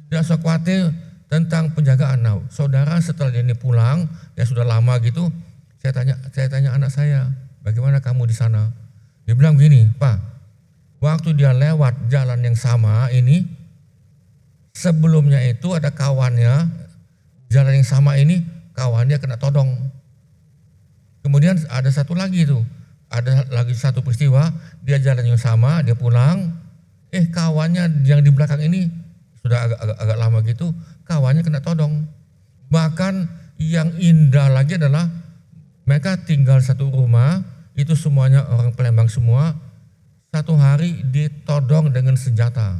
Dia usah khawatir tentang penjagaan. Nah, saudara setelah dia ini pulang, ya sudah lama gitu, saya tanya anak saya, bagaimana kamu di sana? Dia bilang gini, Pak, waktu dia lewat jalan yang sama ini, sebelumnya itu ada kawannya, jalan yang sama ini, kawannya kena todong. Kemudian ada satu lagi itu, ada lagi satu peristiwa, dia jalan yang sama, dia pulang, kawannya yang di belakang ini, sudah agak lama gitu, kawannya kena todong. Bahkan yang indah lagi adalah mereka tinggal satu rumah, itu semuanya orang Palembang semua, satu hari ditodong dengan senjata.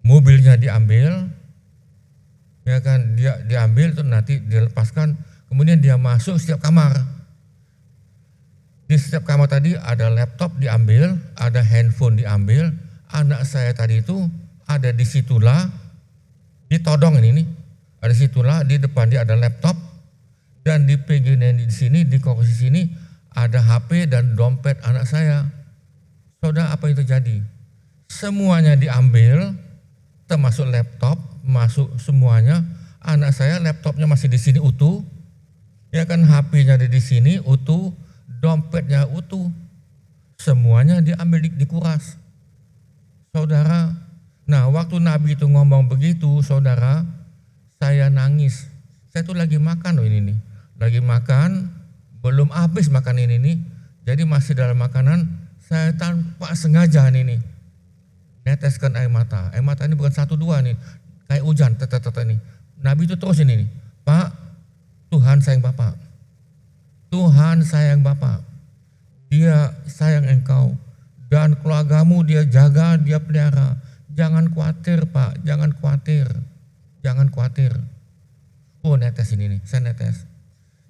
Mobilnya diambil, ya kan, dia diambil tuh nanti dilepaskan, kemudian dia masuk setiap kamar. Di setiap kamar tadi ada laptop diambil, ada handphone diambil. Anak saya tadi itu ada di situlah, ditodong ini nih. Ada situlah, di depan dia ada laptop, dan di pinggirnya di sini, di kursi sini ada HP dan dompet anak saya. Saudara, apa yang terjadi? Semuanya diambil, termasuk laptop, masuk semuanya. Anak saya laptopnya masih di sini utuh, ya kan, HP-nya ada di sini utuh, dompetnya utuh, semuanya diambil, dikuras. Saudara, nah waktu Nabi itu ngomong begitu, saudara, saya nangis. Saya tuh lagi makan loh ini nih, lagi makan, belum habis makan ini nih, jadi masih dalam makanan, saya tanpa sengaja nih neteskan air mata. Air mata ini bukan satu dua nih, kayak hujan, nih. Nabi itu terus ini nih, Pak, Tuhan sayang Bapak. Tuhan sayang Bapak, Dia sayang engkau dan keluargamu, Dia jaga, Dia pelihara. Jangan khawatir Pak, jangan khawatir, jangan khawatir. Oh, netes ini nih, saya netes.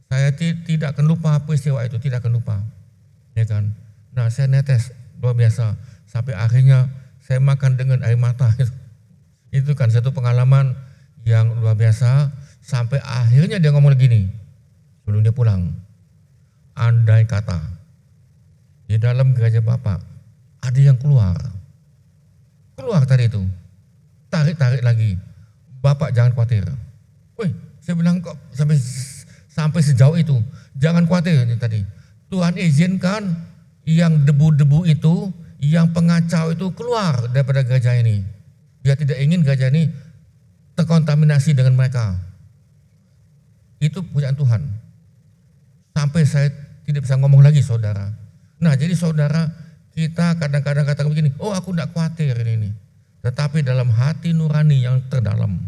Saya tidak akan lupa peristiwa itu, tidak akan lupa, ya kan. Nah, saya netes luar biasa sampai akhirnya saya makan dengan air mata. Itu kan satu pengalaman yang luar biasa. Sampai akhirnya dia ngomong gini sebelum dia pulang. Andai kata di dalam gereja Bapak ada yang keluar tadi itu, tarik lagi, Bapak jangan khawatir. Wih, saya bilang kok sampai sejauh itu, jangan khawatir ini tadi. Tuhan izinkan yang debu-debu itu, yang pengacau itu keluar daripada gereja ini. Dia tidak ingin gereja ini terkontaminasi dengan mereka. Itu pujian Tuhan. Sampai saya tidak bisa ngomong lagi, saudara. Nah, jadi saudara, kita kadang-kadang katakan begini, oh aku tidak khawatir ini. Tetapi dalam hati nurani yang terdalam,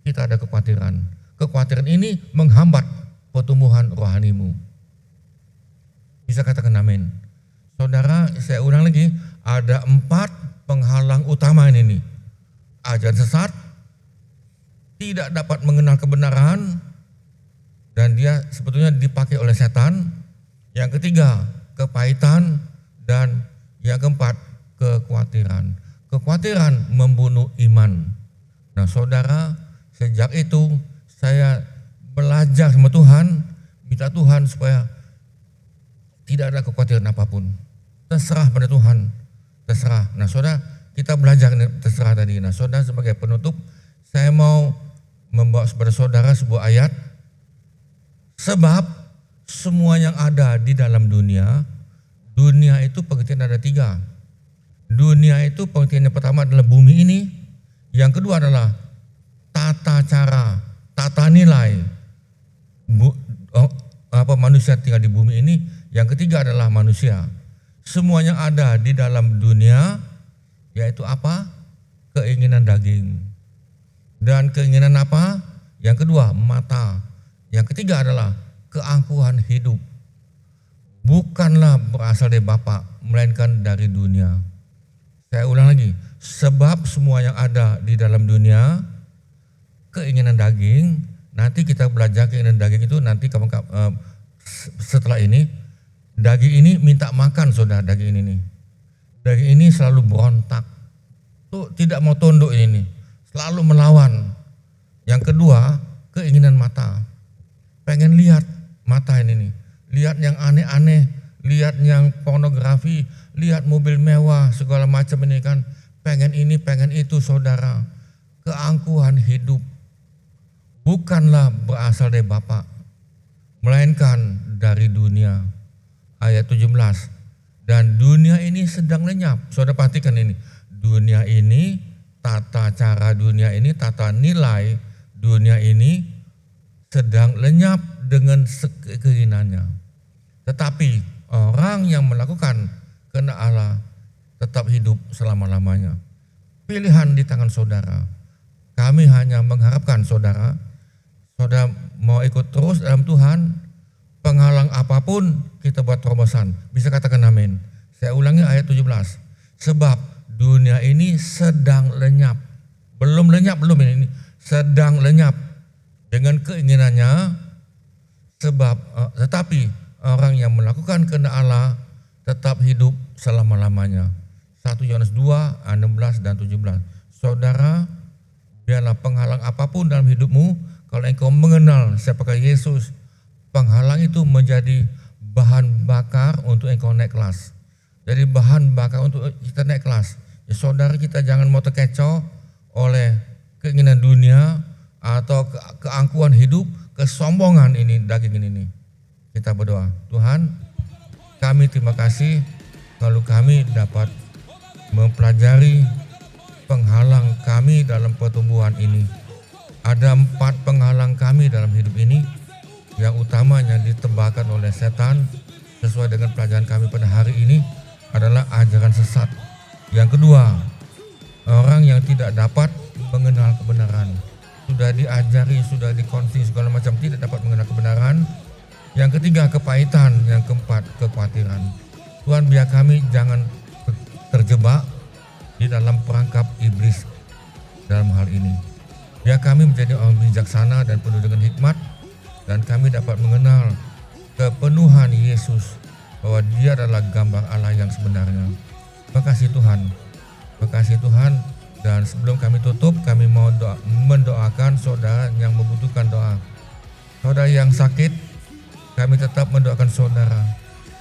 kita ada kekhawatiran. Kekhawatiran ini menghambat pertumbuhan rohanimu. Bisa katakan amin. Saudara, saya ulang lagi, ada 4 penghalang utama ini. Ajaran sesat, tidak dapat mengenal kebenaran, dan dia sebetulnya dipakai oleh setan. Yang ketiga, kepahitan, dan yang keempat, kekhawatiran. Kekhawatiran membunuh iman. Nah, saudara, sejak itu saya belajar sama Tuhan, minta Tuhan supaya tidak ada kekhawatiran apapun. Terserah pada Tuhan, terserah. Nah, saudara, kita belajar terserah tadi. Nah, saudara, sebagai penutup, saya mau membawa kepada saudara sebuah ayat. Sebab semua yang ada di dalam dunia itu pengertian ada 3. Dunia itu pengertian yang pertama adalah bumi ini, yang kedua adalah tata cara, tata nilai manusia tinggal di bumi ini, yang ketiga adalah manusia. Semua yang ada di dalam dunia yaitu apa? Keinginan daging. Dan keinginan apa? Yang kedua, mata. Yang ketiga adalah keangkuhan hidup. Bukanlah berasal dari Bapa, melainkan dari dunia. Saya ulang lagi, sebab semua yang ada di dalam dunia, keinginan daging, nanti kita belajar keinginan daging itu nanti setelah ini, daging ini minta makan, saudara, daging ini nih. Daging ini selalu berontak, tuh tidak mau tunduk ini nih, selalu melawan. Yang kedua, keinginan mata. Pengen lihat mata ini nih, lihat yang aneh-aneh, lihat yang pornografi, lihat mobil mewah, segala macam ini kan, pengen ini, pengen itu, saudara. keangkuhan hidup bukanlah berasal dari Bapa, melainkan dari dunia. Ayat 17, dan dunia ini sedang lenyap. Saudara perhatikan ini, dunia ini, tata cara dunia ini, tata nilai dunia ini sedang lenyap dengan keinginannya. Tetapi orang yang melakukan kehendak Allah tetap hidup selama-lamanya. Pilihan di tangan saudara. Kami hanya mengharapkan saudara mau ikut terus dalam Tuhan. Penghalang apapun kita buat terobosan. Bisa katakan amin. Saya ulangi ayat 17. Sebab dunia ini sedang lenyap. Belum lenyap, belum ini. Sedang lenyap dengan keinginannya. Tetapi orang yang melakukan kehendak Allah tetap hidup selama-lamanya. 1 Yohanes 2, 16 dan 17. Saudara, biarlah penghalang apapun dalam hidupmu, kalau engkau mengenal siapakah Yesus, penghalang itu menjadi bahan bakar untuk engkau naik kelas. Jadi bahan bakar untuk kita naik kelas. Ya, saudara, kita jangan mau terkecoh oleh keinginan dunia atau keangkuhan hidup, kesombongan ini, daging ini. Kita berdoa, Tuhan, kami terima kasih kalau kami dapat mempelajari penghalang kami dalam pertumbuhan ini. Ada 4 penghalang kami dalam hidup ini. Yang utamanya ditebakkan oleh setan sesuai dengan pelajaran kami pada hari ini adalah ajaran sesat. Yang kedua, orang yang tidak dapat mengenal kebenaran. Sudah diajari, sudah dikonsumsi segala macam, tidak dapat mengenal kebenaran. Yang ketiga, kepahitan. Yang keempat, kekhawatiran. Tuhan, biar kami jangan terjebak di dalam perangkap iblis dalam hal ini. Biar kami menjadi orang bijaksana dan penuh dengan hikmat, dan kami dapat mengenal kepenuhan Yesus, bahwa Dia adalah gambar Allah yang sebenarnya. Terima kasih Tuhan. Terima kasih Tuhan. Dan sebelum kami tutup, kami mau mendoakan saudara yang membutuhkan doa. Saudara yang sakit, kami tetap mendoakan saudara.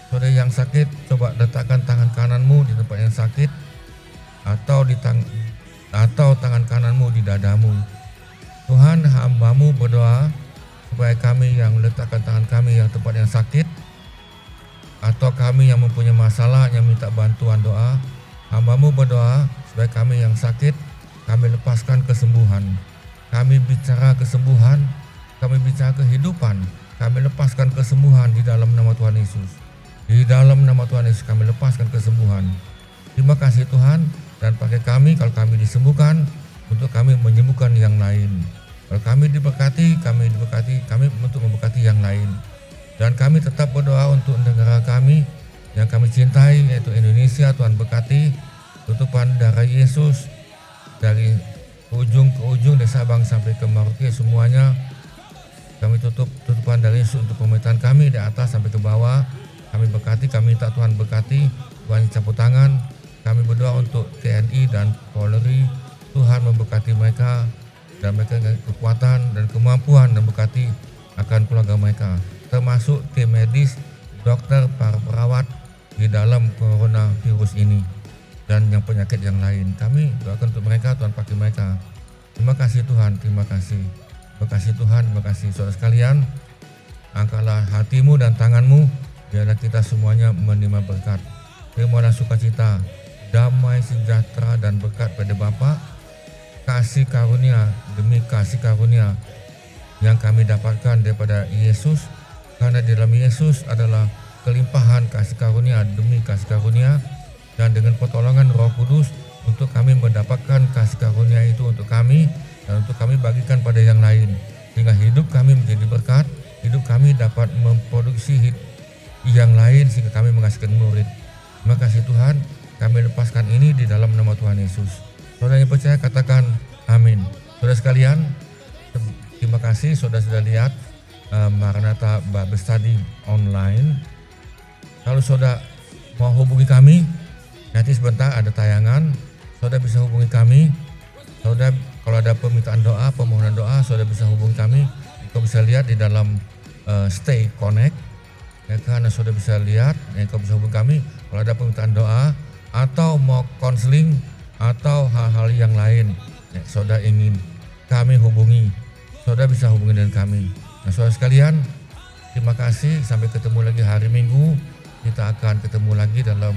Saudara yang sakit, coba letakkan tangan kananmu di tempat yang sakit, atau tangan kananmu di dadamu. Tuhan, hamba-Mu berdoa supaya kami yang meletakkan tangan kami yang tempat yang sakit, atau kami yang mempunyai masalah yang minta bantuan doa, hamba-Mu berdoa supaya kami yang sakit, kami lepaskan kesembuhan. Kami bicara kesembuhan, kami bicara kehidupan, kami lepaskan kesembuhan di dalam nama Tuhan Yesus. Di dalam nama Tuhan Yesus kami lepaskan kesembuhan. Terima kasih Tuhan, dan pakai kami kalau kami disembuhkan, untuk kami menyembuhkan yang lain. Kalau kami diberkati, kami untuk memberkati yang lain. Dan kami tetap berdoa untuk negara kami yang kami cintai, yaitu Indonesia. Tuhan berkati tutupan darah Yesus dari ujung ke ujung, dari Sabang sampai ke Merauke semuanya. Kami tutupan darah Yesus untuk pemerintahan kami dari atas sampai ke bawah. Kami berkati, kami minta Tuhan berkati, Tuhan campur tangan. Kami berdoa untuk TNI dan Polri, Tuhan memberkati mereka, dan mereka dengan kekuatan dan kemampuan, dan berkati akan keluarga mereka, termasuk tim medis, dokter, para perawat di dalam coronavirus ini dan yang penyakit yang lain. Kami doakan untuk mereka, Tuhan pakai mereka. Terima kasih Tuhan, terima kasih. Terima kasih Tuhan, terima kasih saudara sekalian. Angkatlah hatimu dan tanganmu, biarlah kita semuanya menerima berkat. Terimalah sukacita, damai, sejahtera dan berkat pada Bapa, kasih karunia demi kasih karunia yang kami dapatkan daripada Yesus, karena di dalam Yesus adalah kelimpahan kasih karunia demi kasih karunia, dan dengan pertolongan Roh Kudus untuk kami mendapatkan kasih karunia itu untuk kami, dan untuk kami bagikan pada yang lain, sehingga hidup kami menjadi berkat, hidup kami dapat memproduksi yang lain, sehingga kami menghasilkan murid. Terima kasih Tuhan, kami lepaskan ini di dalam nama Tuhan Yesus. Saudara yang percaya katakan amin. Saudara sekalian, terima kasih saudara sudah lihat Maranatha Bible Study online. Kalau saudara mau hubungi kami, nanti sebentar ada tayangan, saudara bisa hubungi kami. Saudara kalau ada permintaan doa, permohonan doa, saudara bisa hubungi kami. Kau bisa lihat di dalam Stay Connect, ya, karena saudara bisa lihat, kau bisa hubungi kami kalau ada permintaan doa atau mau konseling atau hal-hal yang lain. saudara ingin kami hubungi, saudara bisa hubungi dengan kami. Nah, saudara sekalian, terima kasih. Sampai ketemu lagi hari Minggu. Kita akan ketemu lagi dalam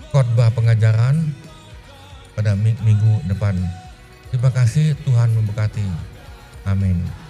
khotbah pengajaran pada minggu depan. Terima kasih, Tuhan memberkati. Amin.